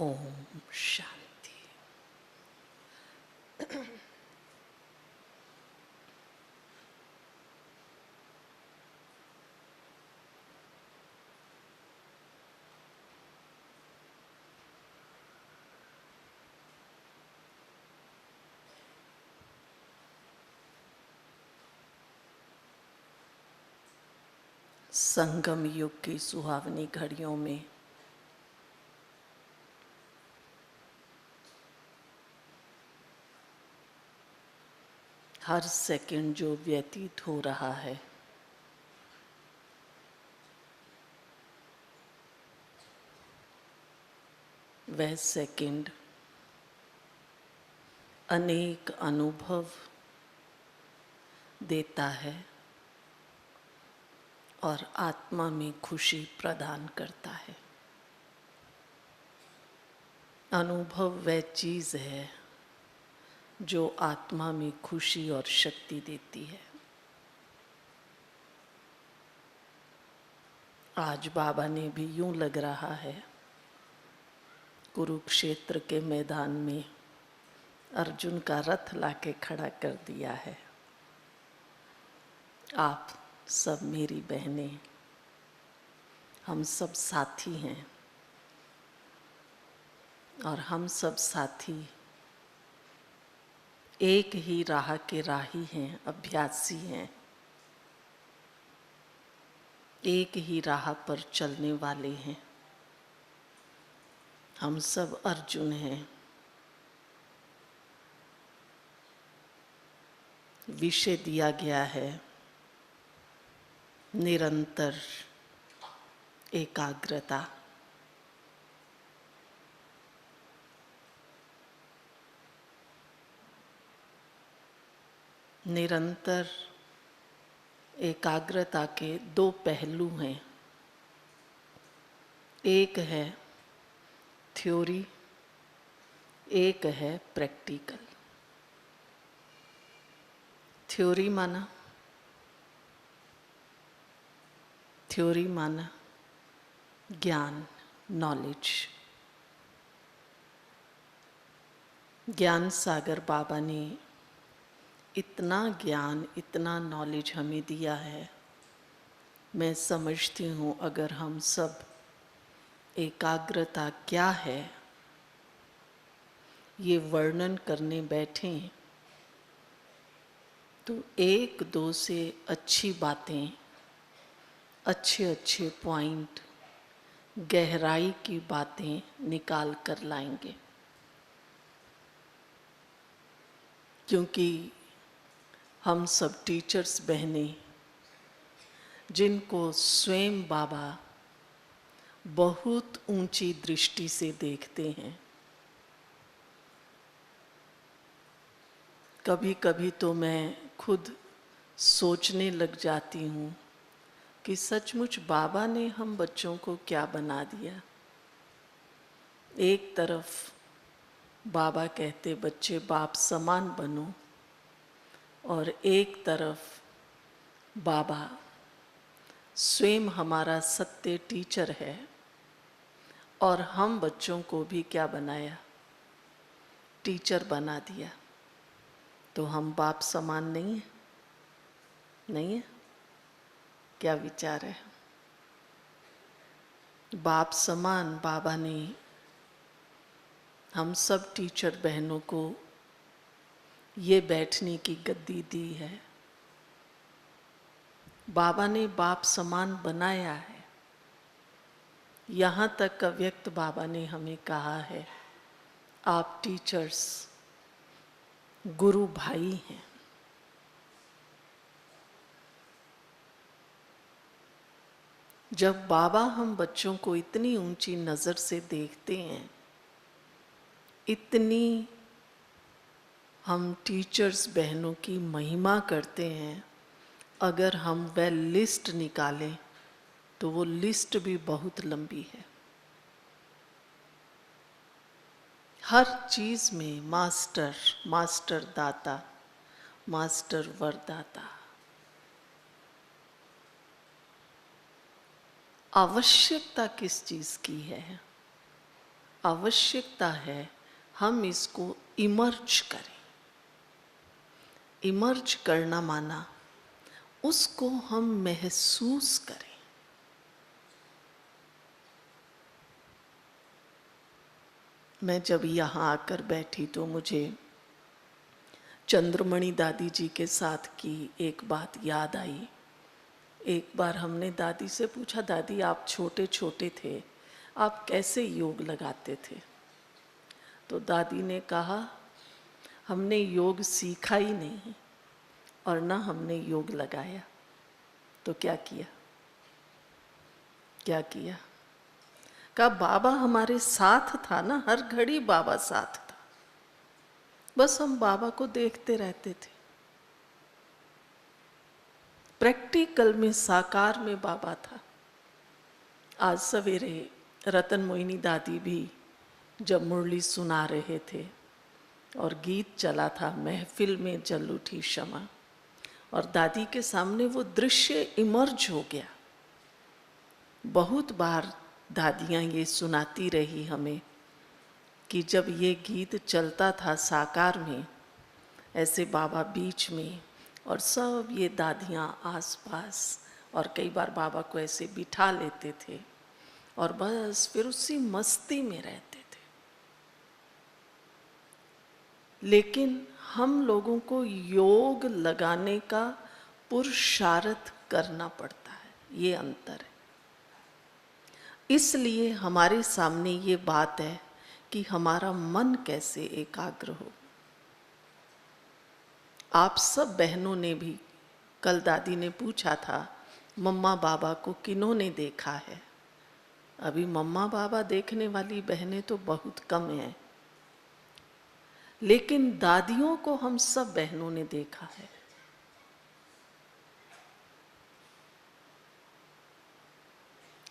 ओम शांति। संगम युग की सुहावनी घड़ियों में हर सेकंड जो व्यतीत हो रहा है वह सेकंड अनेक अनुभव देता है और आत्मा में खुशी प्रदान करता है। अनुभव वह चीज़ है जो आत्मा में खुशी और शक्ति देती है। आज बाबा ने भी यूं लग रहा है कुरुक्षेत्र के मैदान में अर्जुन का रथ लाके खड़ा कर दिया है। आप सब मेरी बहनें, हम सब साथी हैं और हम सब साथी एक ही राह के राही हैं, अभ्यासी हैं, एक ही राह पर चलने वाले हैं। हम सब अर्जुन हैं। विषय दिया गया है निरंतर एकाग्रता। निरंतर एकाग्रता के दो पहलू हैं। एक है थ्योरी, एक है प्रैक्टिकल। थ्योरी माना ज्ञान, नॉलेज। ज्ञान सागर बाबा ने इतना ज्ञान, इतना नॉलेज हमें दिया है। मैं समझती हूँ अगर हम सब एकाग्रता क्या है ये वर्णन करने बैठें तो एक दो से अच्छी बातें, अच्छे अच्छे पॉइंट, गहराई की बातें निकाल कर लाएंगे। क्योंकि हम सब टीचर्स बहनें जिनको स्वयं बाबा बहुत ऊंची दृष्टि से देखते हैं। कभी कभी तो मैं खुद सोचने लग जाती हूँ कि सचमुच बाबा ने हम बच्चों को क्या बना दिया। एक तरफ बाबा कहते बच्चे बाप समान बनो, और एक तरफ बाबा स्वयं हमारा सत्य टीचर है और हम बच्चों को भी क्या बनाया, टीचर बना दिया। तो हम बाप समान नहीं है? नहीं है? क्या विचार है? बाप समान बाबा ने हम सब टीचर बहनों को ये बैठने की गद्दी दी है। बाबा ने बाप समान बनाया है। यहाँ तक अव्यक्त बाबा ने हमें कहा है आप टीचर्स गुरु भाई हैं। जब बाबा हम बच्चों को इतनी ऊंची नज़र से देखते हैं, इतनी हम टीचर्स बहनों की महिमा करते हैं, अगर हम वह लिस्ट निकालें तो वो लिस्ट भी बहुत लंबी है। हर चीज़ में मास्टर, मास्टर दाता, मास्टर वरदाता। आवश्यकता किस चीज़ की है? आवश्यकता है हम इसको इमर्ज करें। इमर्ज करना माना उसको हम महसूस करें। मैं जब यहाँ आकर बैठी तो मुझे चंद्रमणि दादी जी के साथ की एक बात याद आई। एक बार हमने दादी से पूछा, दादी आप छोटे छोटे थे, आप कैसे योग लगाते थे? तो दादी ने कहा, हमने योग सीखा ही नहीं और ना हमने योग लगाया। तो क्या किया? क्या किया? कहा बाबा हमारे साथ था ना, हर घड़ी बाबा साथ था, बस हम बाबा को देखते रहते थे। प्रैक्टिकल में, साकार में बाबा था। आज सवेरे रतन मोहिनी दादी भी जब मुरली सुना रहे थे और गीत चला था, महफिल में जल उठी शमा, और दादी के सामने वो दृश्य इमर्ज हो गया। बहुत बार दादियाँ ये सुनाती रही हमें कि जब ये गीत चलता था साकार में, ऐसे बाबा बीच में और सब ये दादियाँ आसपास, और कई बार बाबा को ऐसे बिठा लेते थे और बस फिर उसी मस्ती में रहते थे। लेकिन हम लोगों को योग लगाने का पुरुषार्थ करना पड़ता है, ये अंतर है। इसलिए हमारे सामने ये बात है कि हमारा मन कैसे एकाग्र हो। आप सब बहनों ने भी, कल दादी ने पूछा था मम्मा बाबा को किन्होंने देखा है? अभी मम्मा बाबा देखने वाली बहनें तो बहुत कम हैं, लेकिन दादियों को हम सब बहनों ने देखा है।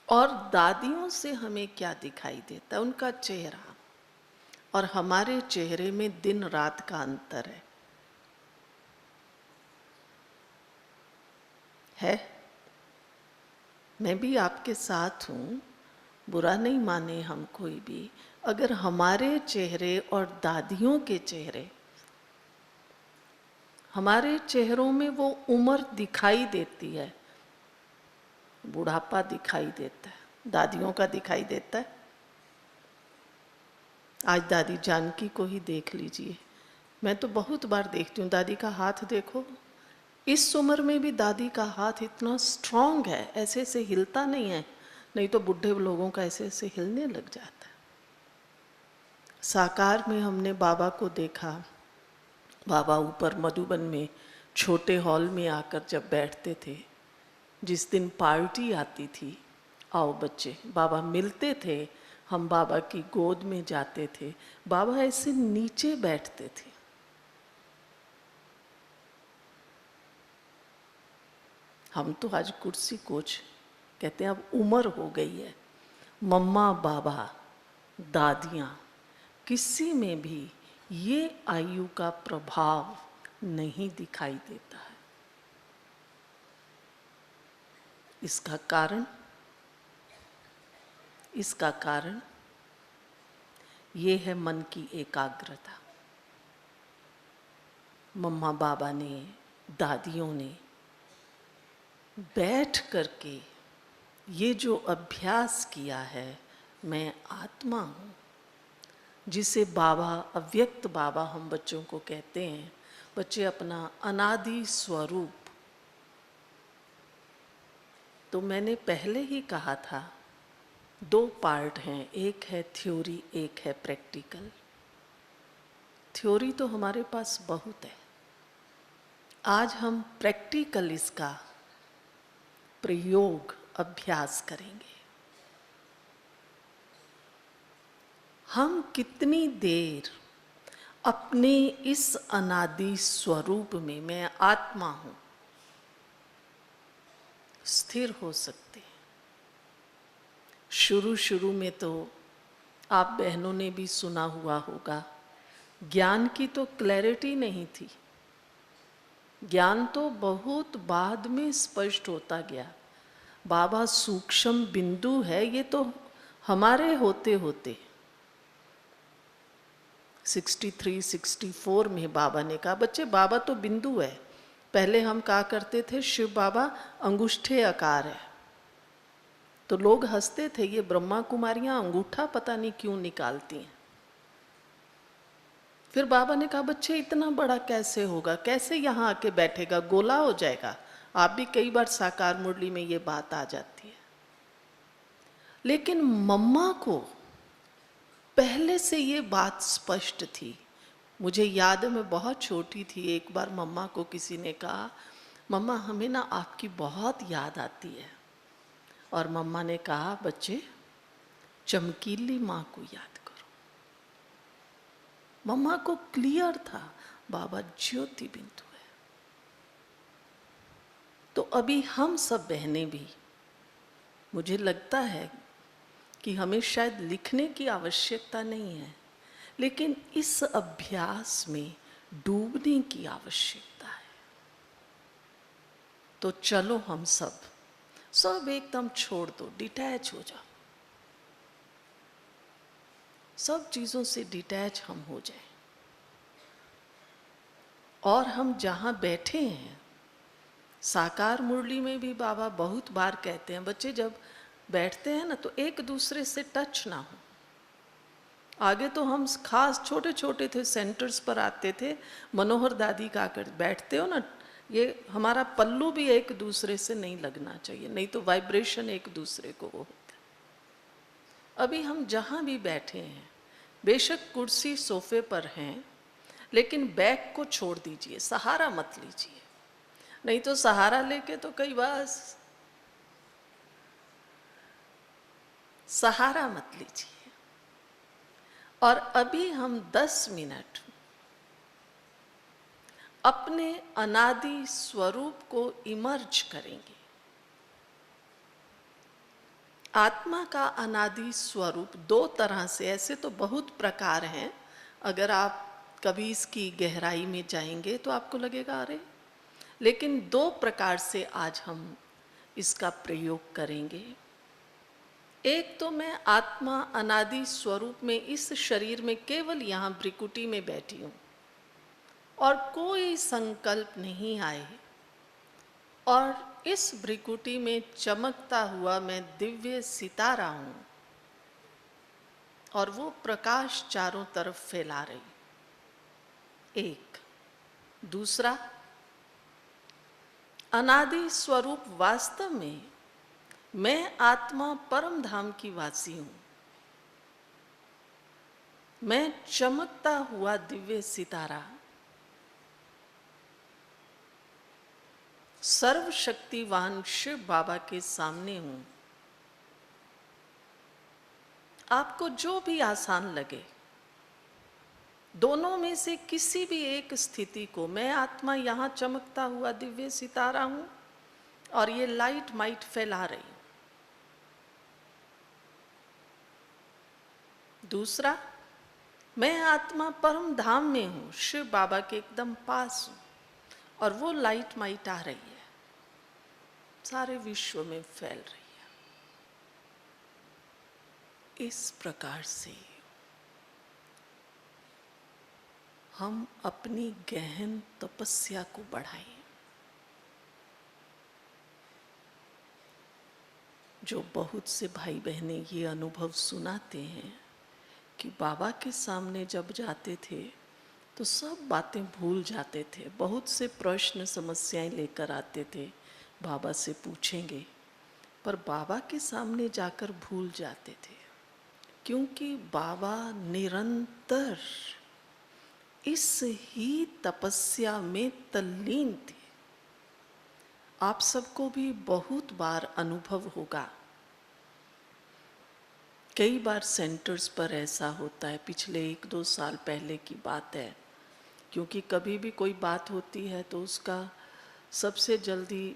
और दादियों से हमें क्या दिखाई देता है? उनका चेहरा, और हमारे चेहरे में दिन रात का अंतर है। मैं भी आपके साथ हूँ, बुरा नहीं माने हम कोई भी। अगर हमारे चेहरे और दादियों के चेहरे, हमारे चेहरों में वो उम्र दिखाई देती है, बुढ़ापा दिखाई देता है, दादियों का दिखाई देता है। आज दादी जानकी को ही देख लीजिए, मैं तो बहुत बार देखती हूँ, दादी का हाथ देखो, इस उम्र में भी दादी का हाथ इतना स्ट्रांग है, ऐसे ऐसे हिलता नहीं है, नहीं तो बुढ़े लोगों का ऐसे ऐसे हिलने लग जाता है। साकार में हमने बाबा को देखा, बाबा ऊपर मधुबन में छोटे हॉल में आकर जब बैठते थे, जिस दिन पार्टी आती थी, आओ बच्चे, बाबा मिलते थे, हम बाबा की गोद में जाते थे, बाबा ऐसे नीचे बैठते थे। हम तो आज कुर्सी कोच कहते हैं, अब उम्र हो गई है। मम्मा बाबा दादियाँ, किसी में भी ये आयु का प्रभाव नहीं दिखाई देता है। इसका कारण ये है मन की एकाग्रता। मम्मा बाबा ने, दादियों ने बैठ करके ये जो अभ्यास किया है, मैं आत्मा हूँ, जिसे बाबा, अव्यक्त बाबा हम बच्चों को कहते हैं। बच्चे अपना अनादि स्वरूप, तो मैंने पहले ही कहा था, दो पार्ट हैं, एक है थ्योरी, एक है प्रैक्टिकल। थ्योरी तो हमारे पास बहुत है, आज हम प्रैक्टिकल इसका प्रयोग, अभ्यास करेंगे। हम कितनी देर अपने इस अनादि स्वरूप में, मैं आत्मा हूँ, स्थिर हो सकते हैं। शुरू शुरू में तो आप बहनों ने भी सुना हुआ होगा, ज्ञान की तो क्लैरिटी नहीं थी, ज्ञान तो बहुत बाद में स्पष्ट होता गया। बाबा सूक्ष्म बिंदु है, ये तो हमारे होते होते 63 64 में बाबा ने कहा, बच्चे बाबा तो बिंदु है। पहले हम कहा करते थे शिव बाबा अंगूठे आकार है, तो लोग हंसते थे, ये ब्रह्मा कुमारियां अंगूठा पता नहीं क्यों निकालती हैं। फिर बाबा ने कहा, बच्चे इतना बड़ा कैसे होगा, कैसे यहाँ आके बैठेगा, गोला हो जाएगा। आप भी कई बार साकार मुरली में ये बात आ जाती है। लेकिन मम्मा को पहले से ये बात स्पष्ट थी। मुझे याद है, मैं बहुत छोटी थी, एक बार मम्मा को किसी ने कहा, मम्मा हमें ना आपकी बहुत याद आती है। और मम्मा ने कहा, बच्चे चमकीली माँ को याद करो। मम्मा को क्लियर था बाबा ज्योति बिंदु है। तो अभी हम सब बहनें भी, मुझे लगता है कि हमें शायद लिखने की आवश्यकता नहीं है, लेकिन इस अभ्यास में डूबने की आवश्यकता है। तो चलो हम सब एकदम छोड़ दो, डिटैच हो जाओ, सब चीजों से डिटैच हम हो जाएं। और हम जहां बैठे हैं, साकार मुरली में भी बाबा बहुत बार कहते हैं, बच्चे जब बैठते हैं ना तो एक दूसरे से टच ना हो। आगे तो हम खास छोटे छोटे थे, सेंटर्स पर आते थे, मनोहर दादी का कर बैठते हो ना, ये हमारा पल्लू भी एक दूसरे से नहीं लगना चाहिए, नहीं तो वाइब्रेशन एक दूसरे को वो होता है। अभी हम जहाँ भी बैठे हैं, बेशक कुर्सी सोफे पर हैं, लेकिन बैक को छोड़ दीजिए, सहारा मत लीजिए। नहीं तो सहारा लेके तो कई बार सहारा मत लीजिए। और अभी हम 10 मिनट अपने अनादि स्वरूप को इमर्ज करेंगे। आत्मा का अनादि स्वरूप दो तरह से, ऐसे तो बहुत प्रकार हैं, अगर आप कभी इसकी गहराई में जाएंगे तो आपको लगेगा अरे, लेकिन दो प्रकार से आज हम इसका प्रयोग करेंगे। एक तो मैं आत्मा अनादि स्वरूप में इस शरीर में केवल यहाँ भ्रिकुटी में बैठी हूँ और कोई संकल्प नहीं आए, और इस भ्रिकुटी में चमकता हुआ मैं दिव्य सितारा हूँ और वो प्रकाश चारों तरफ फैला रही। एक दूसरा, अनादि स्वरूप वास्तव में मैं आत्मा परम धाम की वासी हूं। मैं चमकता हुआ दिव्य सितारा सर्वशक्तिवान शिव बाबा के सामने हूं। आपको जो भी आसान लगे, दोनों में से किसी भी एक स्थिति को, मैं आत्मा यहां चमकता हुआ दिव्य सितारा हूं और ये लाइट माइट फैला रही। दूसरा, मैं आत्मा परम धाम में हूं, शिव बाबा के एकदम पास हूं और वो लाइट माइट आ रही है, सारे विश्व में फैल रही है। इस प्रकार से हम अपनी गहन तपस्या को बढ़ाएं। जो बहुत से भाई बहनें ये अनुभव सुनाते हैं कि बाबा के सामने जब जाते थे तो सब बातें भूल जाते थे, बहुत से प्रश्न समस्याएं लेकर आते थे, बाबा से पूछेंगे, पर बाबा के सामने जाकर भूल जाते थे, क्योंकि बाबा निरंतर इस ही तपस्या में तल्लीन थे। आप सबको भी बहुत बार अनुभव होगा, कई बार सेंटर्स पर ऐसा होता है, पिछले 1-2 साल पहले की बात है, क्योंकि कभी भी कोई बात होती है तो उसका सबसे जल्दी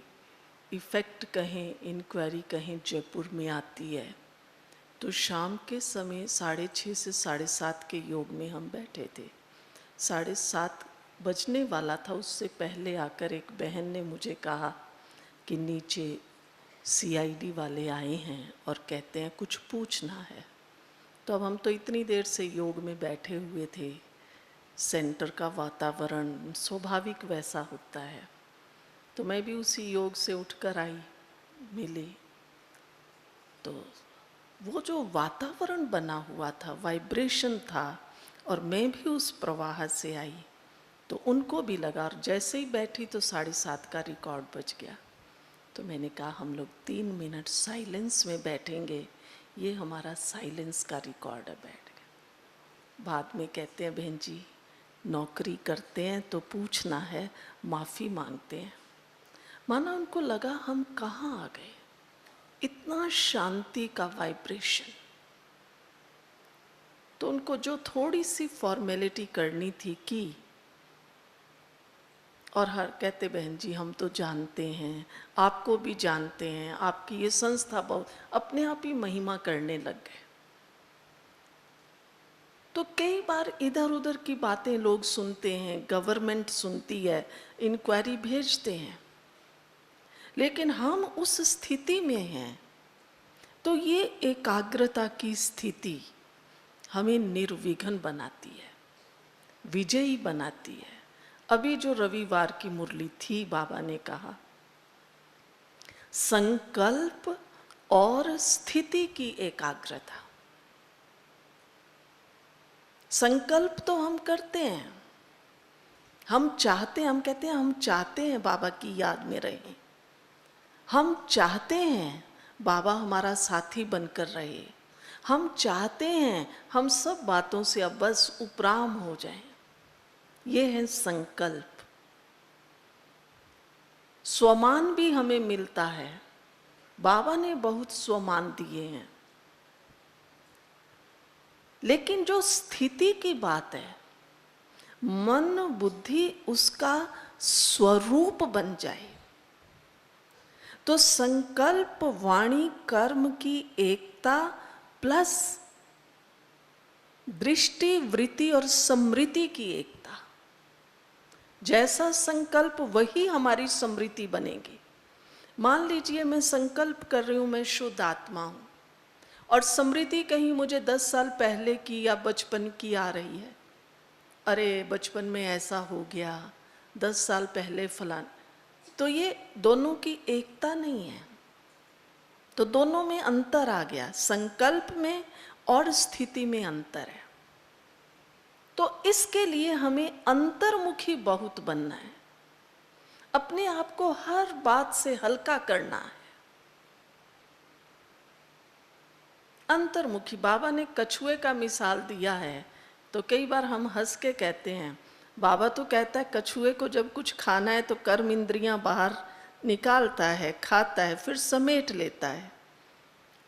इफ़ेक्ट कहें, इंक्वायरी कहें, जयपुर में आती है। तो शाम के समय 6:30 से 7:30 के योग में हम बैठे थे। 7:30 बजने वाला था, उससे पहले आकर एक बहन ने मुझे कहा कि नीचे CID वाले आए हैं और कहते हैं कुछ पूछना है। तो अब हम तो इतनी देर से योग में बैठे हुए थे, सेंटर का वातावरण स्वाभाविक वैसा होता है। तो मैं भी उसी योग से उठकर आई, मिली, तो वो जो वातावरण बना हुआ था, वाइब्रेशन था, और मैं भी उस प्रवाह से आई, तो उनको भी लगा। और जैसे ही बैठी तो 7:30 का रिकॉर्ड बज गया। तो मैंने कहा हम लोग 3 मिनट साइलेंस में बैठेंगे, ये हमारा साइलेंस का रिकॉर्ड है। बैठ गए। बाद में कहते हैं बहन जी, नौकरी करते हैं तो पूछना है, माफ़ी मांगते हैं। माना उनको लगा हम कहाँ आ गए, इतना शांति का वाइब्रेशन। तो उनको जो थोड़ी सी फॉर्मेलिटी करनी थी की, और हर कहते बहन जी हम तो जानते हैं, आपको भी जानते हैं, आपकी ये संस्था बहुत, अपने आप ही महिमा करने लग गए। तो कई बार इधर उधर की बातें लोग सुनते हैं, गवर्नमेंट सुनती है, इंक्वायरी भेजते हैं, लेकिन हम उस स्थिति में हैं तो ये एकाग्रता की स्थिति हमें निर्विघ्न बनाती है, विजयी बनाती है। अभी जो रविवार की मुरली थी, बाबा ने कहा संकल्प और स्थिति की एकाग्रता। संकल्प तो हम करते हैं, हम चाहते हैं, हम कहते हैं हम चाहते हैं बाबा की याद में रहें, हम चाहते हैं बाबा हमारा साथी बनकर रहे, हम चाहते हैं हम सब बातों से अब बस उपराम हो जाएं। ये है संकल्प। स्वमान भी हमें मिलता है, बाबा ने बहुत स्वमान दिए हैं, लेकिन जो स्थिति की बात है, मन बुद्धि उसका स्वरूप बन जाए, तो संकल्प वाणी कर्म की एकता प्लस दृष्टि वृत्ति और समृद्धि की एकता, जैसा संकल्प वही हमारी समृद्धि बनेगी। मान लीजिए मैं संकल्प कर रही हूं मैं शुद्ध आत्मा हूं, और समृद्धि कहीं मुझे 10 साल पहले की या बचपन की आ रही है, अरे बचपन में ऐसा हो गया, 10 साल पहले फलान, तो ये दोनों की एकता नहीं है, तो दोनों में अंतर आ गया, संकल्प में और स्थिति में अंतर है। तो इसके लिए हमें अंतर्मुखी बहुत बनना है, अपने आप को हर बात से हल्का करना है। अंतर्मुखी, बाबा ने कछुए का मिसाल दिया है, तो कई बार हम हंस के कहते हैं, बाबा तो कहता है कछुए को जब कुछ खाना है तो कर्म इंद्रियां बाहर निकालता है, खाता है, फिर समेट लेता है।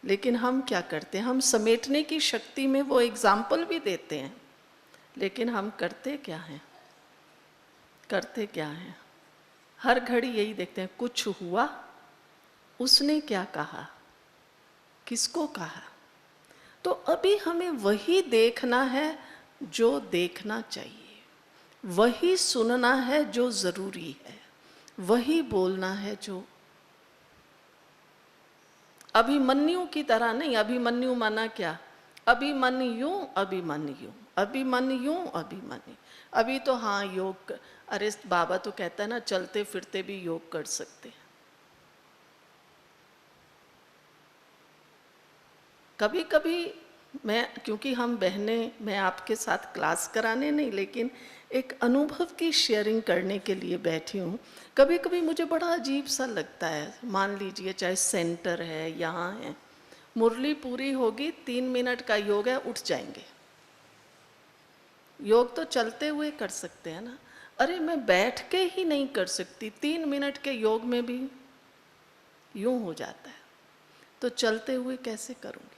लेकिन हम क्या करते हैं, हम समेटने की शक्ति में वो एग्जाम्पल भी देते हैं, लेकिन हम करते क्या हैं, करते क्या हैं? हर घड़ी यही देखते हैं, कुछ हुआ, उसने क्या कहा, किसको कहा। तो अभी हमें वही देखना है जो देखना चाहिए, वही सुनना है जो जरूरी है, वही बोलना है जो, अभिमन्यु की तरह नहीं। अभिमन्यु माना क्या, अभिमन्यु अभिमन्यु अभिमन्यु अभिमन्यु। अभी तो हाँ योग, अरे बाबा तो कहता है ना चलते फिरते भी योग कर सकते हैं। कभी कभी मैं, क्योंकि हम बहनें, मैं आपके साथ क्लास कराने नहीं, लेकिन एक अनुभव की शेयरिंग करने के लिए बैठी हूँ। कभी कभी मुझे बड़ा अजीब सा लगता है, मान लीजिए चाहे सेंटर है, यहाँ है, मुरली पूरी होगी, 3 मिनट का योग है, उठ जाएंगे। योग तो चलते हुए कर सकते हैं ना, अरे मैं बैठ के ही नहीं कर सकती, 3 मिनट के योग में भी यूं हो जाता है, तो चलते हुए कैसे करूँगी।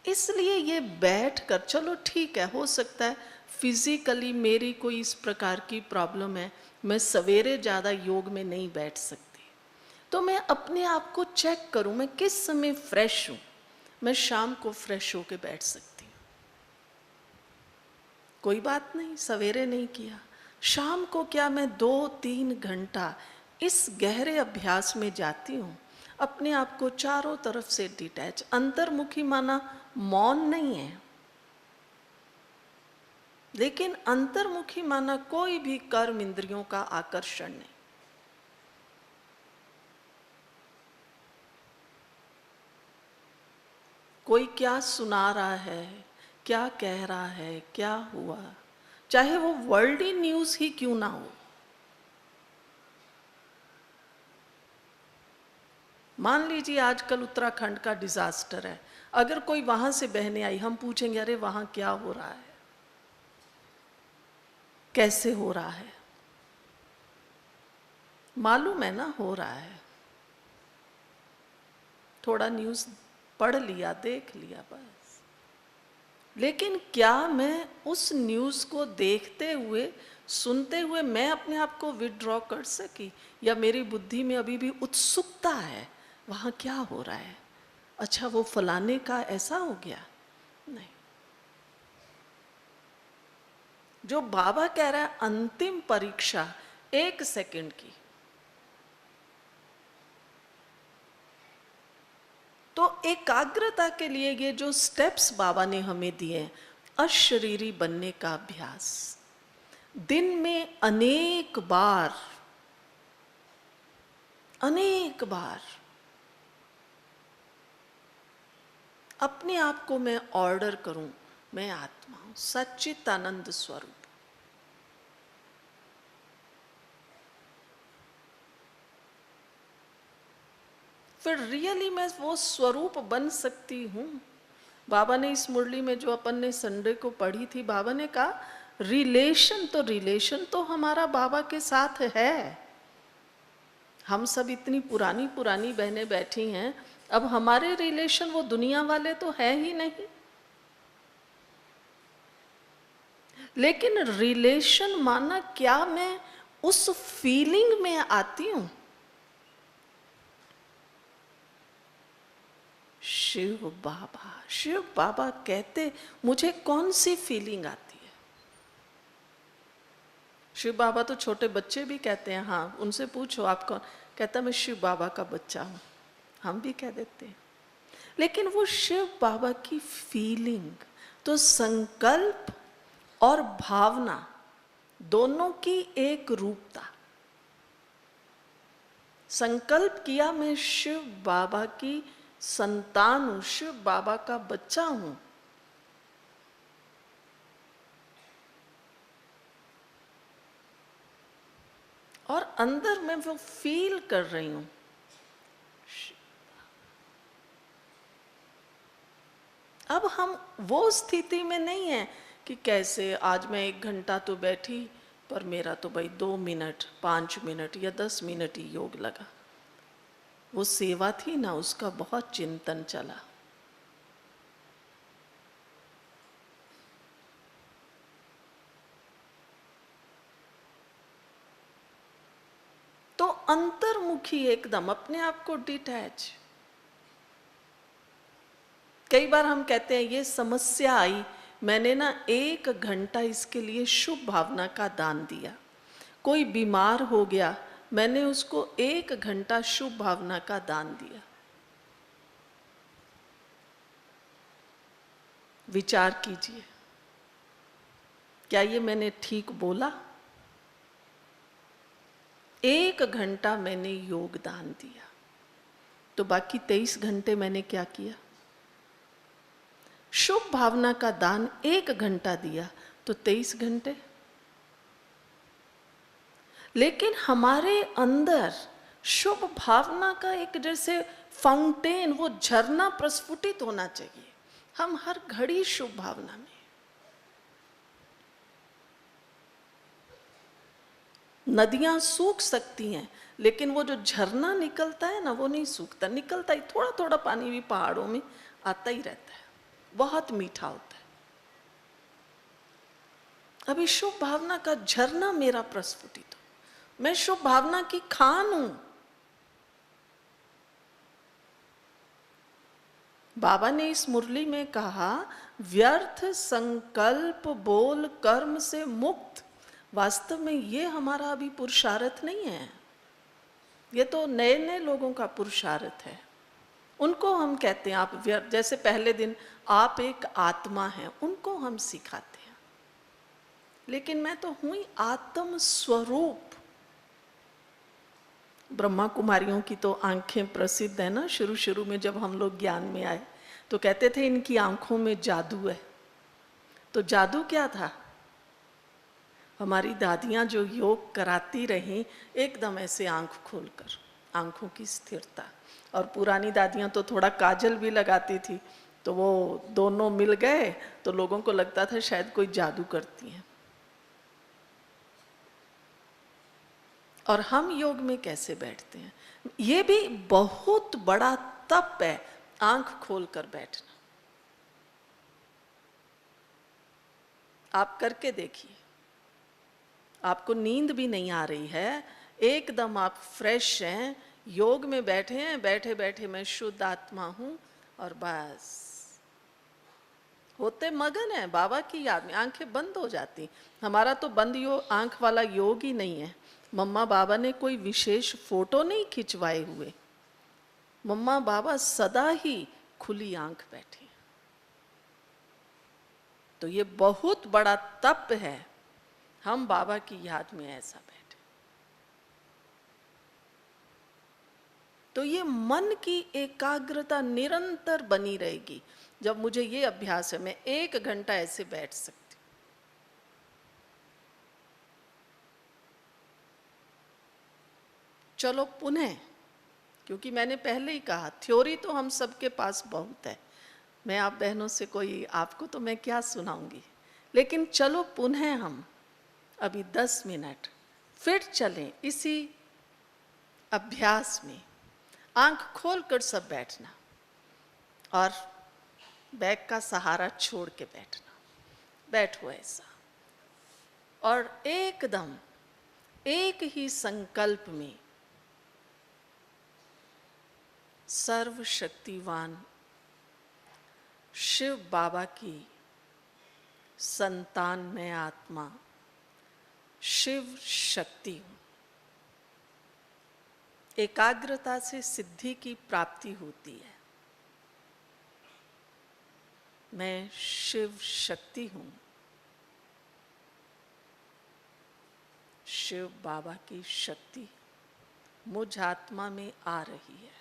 इसलिए ये बैठ कर, चलो ठीक है, हो सकता है फिजिकली मेरी कोई इस प्रकार की प्रॉब्लम है, मैं सवेरे ज़्यादा योग में नहीं बैठ सकती, तो मैं अपने आप को चेक करूं मैं किस समय फ्रेश हूं, मैं शाम को फ्रेश होके बैठ सकती हूँ, कोई बात नहीं, सवेरे नहीं किया, शाम को क्या मैं 2-3 घंटा इस गहरे अभ्यास में जाती हूँ, अपने आप को चारों तरफ से डिटैच, अंतर्मुखी माना मौन नहीं है, लेकिन अंतर्मुखी माना कोई भी कर्म इंद्रियों का आकर्षण नहीं। कोई क्या सुना रहा है, क्या कह रहा है, क्या हुआ, चाहे वो वर्ल्डी न्यूज ही क्यों ना हो। मान लीजिए आजकल उत्तराखंड का डिजास्टर है, अगर कोई वहां से बहने आई, हम पूछेंगे अरे वहां क्या हो रहा है, कैसे हो रहा है? मालूम है ना हो रहा है, थोड़ा न्यूज़ पढ़ लिया, देख लिया बस। लेकिन क्या मैं उस न्यूज़ को देखते हुए, सुनते हुए मैं अपने आप को विड्रॉ कर सकी, या मेरी बुद्धि में अभी भी उत्सुकता है वहाँ क्या हो रहा है, अच्छा वो फलाने का ऐसा हो गया? नहीं। जो बाबा कह रहा है अंतिम परीक्षा 1 सेकंड की, तो एकाग्रता के लिए ये जो स्टेप्स बाबा ने हमें दिए, अशरीरी बनने का अभ्यास, दिन में अनेक बार अपने आप को मैं ऑर्डर करूं, मैं आत्मा हूं, सच्चिदानंद स्वरूप। फिर रियली मैं वो स्वरूप बन सकती हूँ। बाबा ने इस मुरली में जो अपन ने संडे को पढ़ी थी, बाबा ने कहा रिलेशन तो हमारा बाबा के साथ है। हम सब इतनी पुरानी पुरानी बहनें बैठी हैं, अब हमारे रिलेशन वो दुनिया वाले तो है ही नहीं। लेकिन रिलेशन माना क्या मैं उस फीलिंग में आती हूं? शिव बाबा कहते मुझे कौन सी फीलिंग आती है? शिव बाबा तो छोटे बच्चे भी कहते हैं, हाँ उनसे पूछो आप कौन, कहता मैं शिव बाबा का बच्चा हूं, हम भी कह देते हैं। लेकिन वो शिव बाबा की फीलिंग तो संकल्प और भावना दोनों की एक रूपता। संकल्प किया मैं शिव बाबा की संतान हूं, शिव बाबा का बच्चा हूं, और अंदर मैं वो फील कर रही हूं। अब हम वो स्थिति में नहीं है कि कैसे आज मैं 1 घंटा तो बैठी, पर मेरा तो भाई 2 मिनट 5 मिनट या 10 मिनट ही योग लगा। वो सेवा थी ना, उसका बहुत चिंतन चला। तो अंतर्मुखी एकदम अपने आप को डिटैच। कई बार हम कहते हैं ये समस्या आई, मैंने ना 1 घंटा इसके लिए शुभ भावना का दान दिया। कोई बीमार हो गया, मैंने उसको 1 घंटा शुभ भावना का दान दिया। विचार कीजिए, क्या ये मैंने ठीक बोला? 1 घंटा मैंने योगदान दिया, तो बाकी 23 घंटे मैंने क्या किया? शुभ भावना का दान 1 घंटा दिया, तो 23 घंटे। लेकिन हमारे अंदर शुभ भावना का एक जैसे फाउंटेन, वो झरना प्रस्फुटित होना चाहिए। हम हर घड़ी शुभ भावना में, नदियां सूख सकती हैं, लेकिन वो जो झरना निकलता है ना, वो नहीं सूखता, निकलता ही थोड़ा थोड़ा पानी भी पहाड़ों में आता ही रहता है, बहुत मीठा होता है। अभी शुभ भावना का झरना मेरा प्रस्फुटित हो, मैं शुभ भावना की खान हूं। बाबा ने इस मुरली में कहा, व्यर्थ संकल्प बोल कर्म से मुक्त। वास्तव में ये हमारा अभी पुरुषार्थ नहीं है, ये तो नए नए लोगों का पुरुषार्थ है। उनको हम कहते हैं आप व्यर्थ, जैसे पहले दिन आप एक आत्मा हैं, उनको हम सिखाते हैं। लेकिन मैं तो हूं ही आत्म स्वरूप। ब्रह्मा कुमारियों की तो आंखें प्रसिद्ध है ना। शुरू शुरू में जब हम लोग ज्ञान में आए तो कहते थे इनकी आंखों में जादू है। तो जादू क्या था? हमारी दादियां जो योग कराती रहीं, एकदम ऐसे आंख खोलकर, आंखों की स्थिरता। और पुरानी दादियां तो थोड़ा काजल भी लगाती थी, तो वो दोनों मिल गए तो लोगों को लगता था शायद कोई जादू करती हैं। और हम योग में कैसे बैठते हैं? ये भी बहुत बड़ा तप है, आंख खोलकर बैठना। आप करके देखिए, आपको नींद भी नहीं आ रही है, एकदम आप फ्रेश हैं, योग में बैठे हैं, बैठे बैठे मैं शुद्ध आत्मा हूं, और बस होते मगन है बाबा की याद में, आंखें बंद हो जाती। हमारा तो बंद योग, आंख वाला योग ही नहीं है। मम्मा बाबा ने कोई विशेष फोटो नहीं खिंचवाए हुए, मम्मा बाबा सदा ही खुली आंख बैठे। तो ये बहुत बड़ा तप है, हम बाबा की याद में ऐसा बैठे। तो ये मन की एकाग्रता निरंतर बनी रहेगी। जब मुझे ये अभ्यास है, मैं 1 घंटा ऐसे बैठ सकती। चलो पुनः, क्योंकि मैंने पहले ही कहा थ्योरी तो हम सबके पास बहुत है, मैं आप बहनों से कोई, आपको तो मैं क्या सुनाऊंगी, लेकिन चलो पुनः हम अभी 10 मिनट फिर चलें इसी अभ्यास में। आंख खोलकर सब बैठना और बैग का सहारा छोड़ के बैठना। बैठो ऐसा, और एकदम एक ही संकल्प में सर्वशक्तिवान शिव बाबा की संतान में आत्मा, शिव शक्ति हूं। एकाग्रता से सिद्धि की प्राप्ति होती है। मैं शिव शक्ति हूं, शिव बाबा की शक्ति मुझ आत्मा में आ रही है।